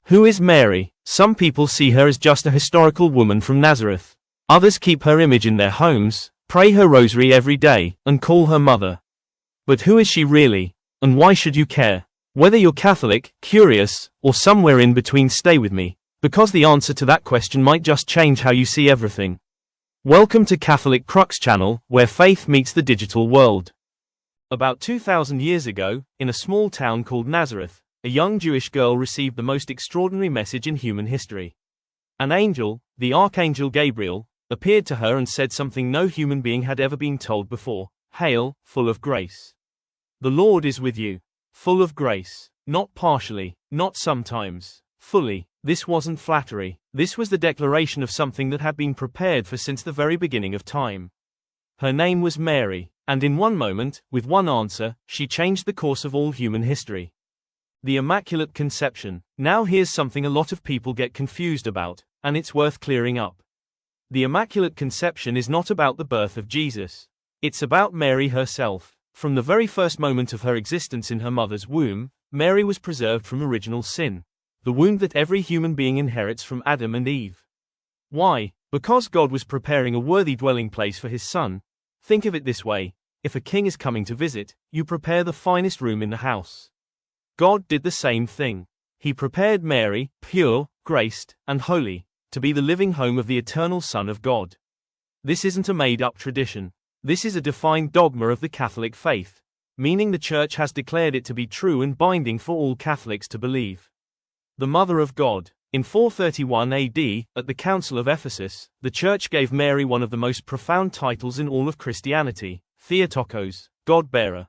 Who is Mary? Some people see her as just a historical woman from Nazareth. Others keep her image in their homes, pray her rosary every day, and call her mother. But who is she really? And why should you care? Whether you're Catholic, curious, or somewhere in between, stay with me, because the answer to that question might just change how you see everything. Welcome to Catholic Crux channel, where faith meets the digital world. About 2,000 years ago, in a small town called Nazareth, a young Jewish girl received the most extraordinary message in human history. An angel, the Archangel Gabriel, appeared to her and said something no human being had ever been told before. Hail, full of grace. The Lord is with you. Full of grace. Not partially, not sometimes, fully. This wasn't flattery. This was the declaration of something that had been prepared for since the very beginning of time. Her name was Mary, and in one moment, with one answer, she changed the course of all human history. The Immaculate Conception. Now here's something a lot of people get confused about, and it's worth clearing up. The Immaculate Conception is not about the birth of Jesus. It's about Mary herself. From the very first moment of her existence in her mother's womb, Mary was preserved from original sin, the wound that every human being inherits from Adam and Eve. Why? Because God was preparing a worthy dwelling place for his son. Think of it this way: if a king is coming to visit, you prepare the finest room in the house. God did the same thing. He prepared Mary, pure, graced, and holy, to be the living home of the eternal Son of God. This isn't a made-up tradition. This is a defined dogma of the Catholic faith, meaning the Church has declared it to be true and binding for all Catholics to believe. The Mother of God. In 431 AD, at the Council of Ephesus, the Church gave Mary one of the most profound titles in all of Christianity, Theotokos, God-bearer.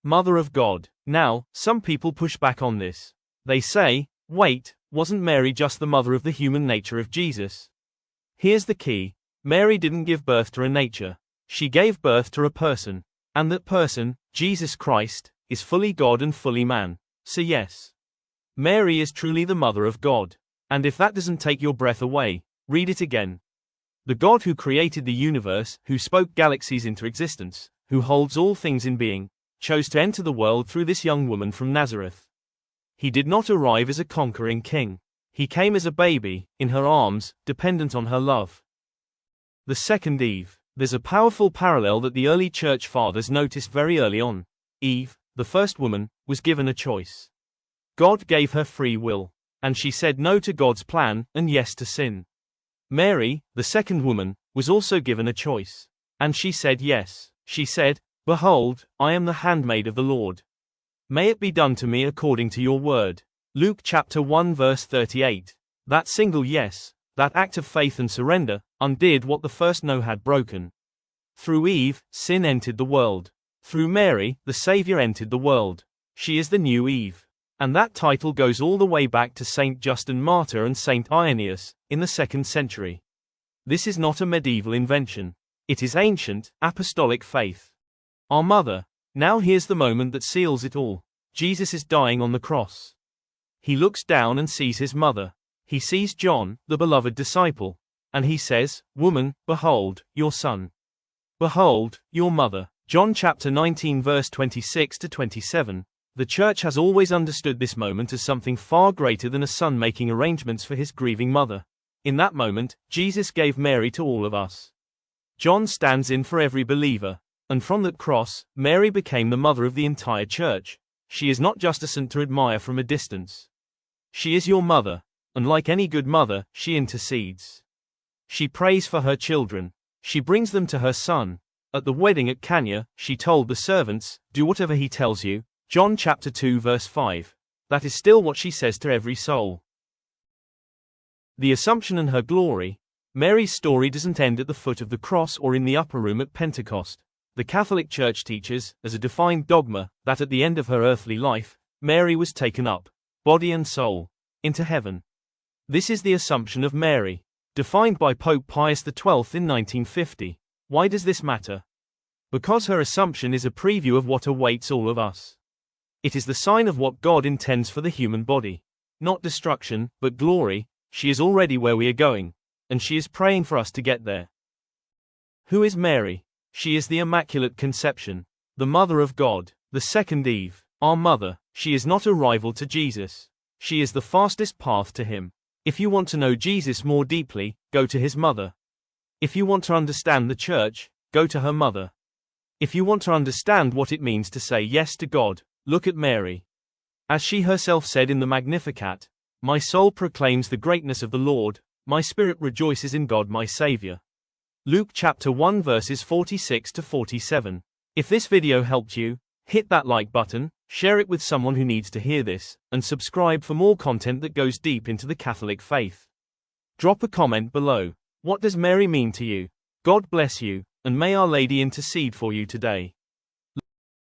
Mother of God. Now, some people push back on this. They say, wait, wasn't Mary just the mother of the human nature of Jesus? Here's the key. Mary didn't give birth to a nature. She gave birth to a person. And that person, Jesus Christ, is fully God and fully man. So yes, Mary is truly the Mother of God. And if that doesn't take your breath away, read it again. The God who created the universe, who spoke galaxies into existence, who holds all things in being, chose to enter the world through this young woman from Nazareth. He did not arrive as a conquering king. He came as a baby, in her arms, dependent on her love. The second Eve. There's a powerful parallel that the early church fathers noticed very early on. Eve, the first woman, was given a choice. God gave her free will, and she said no to God's plan and yes to sin. Mary, the second woman, was also given a choice, and she said yes. She said, "Behold, I am the handmaid of the Lord. May it be done to me according to your word." Luke chapter 1 verse 38. That single yes, that act of faith and surrender, undid what the first no had broken. Through Eve, sin entered the world. Through Mary, the Savior entered the world. She is the new Eve. And that title goes all the way back to Saint Justin Martyr and Saint Irenaeus, in the 2nd century. This is not a medieval invention. It is ancient, apostolic faith. Our Mother. Now here's the moment that seals it all. Jesus is dying on the cross. He looks down and sees his mother. He sees John, the beloved disciple. And he says, "Woman, behold, your son. Behold, your mother." John chapter 19 verse 26 to 27. The Church has always understood this moment as something far greater than a son making arrangements for his grieving mother. In that moment, Jesus gave Mary to all of us. John stands in for every believer. And from that cross, Mary became the mother of the entire Church. She is not just a saint to admire from a distance. She is your mother, and like any good mother, she intercedes. She prays for her children. She brings them to her son. At the wedding at Cana, she told the servants, "Do whatever he tells you." John chapter 2 verse 5. That is still what she says to every soul. The Assumption and her glory. Mary's story doesn't end at the foot of the cross or in the upper room at Pentecost. The Catholic Church teaches, as a defined dogma, that at the end of her earthly life, Mary was taken up, body and soul, into heaven. This is the Assumption of Mary, defined by Pope Pius XII in 1950. Why does this matter? Because her Assumption is a preview of what awaits all of us. It is the sign of what God intends for the human body. Not destruction, but glory. She is already where we are going, and she is praying for us to get there. Who is Mary? She is the Immaculate Conception, the Mother of God, the second Eve, our Mother. She is not a rival to Jesus. She is the fastest path to him. If you want to know Jesus more deeply, go to his mother. If you want to understand the church, go to her mother. If you want to understand what it means to say yes to God, look at Mary. As she herself said in the Magnificat, "My soul proclaims the greatness of the Lord, my spirit rejoices in God my Savior." Luke chapter 1 verses 46 to 47. If this video helped you, hit that like button, share it with someone who needs to hear this, and subscribe for more content that goes deep into the Catholic faith. Drop a comment below. What does Mary mean to you? God bless you, and may Our Lady intercede for you today.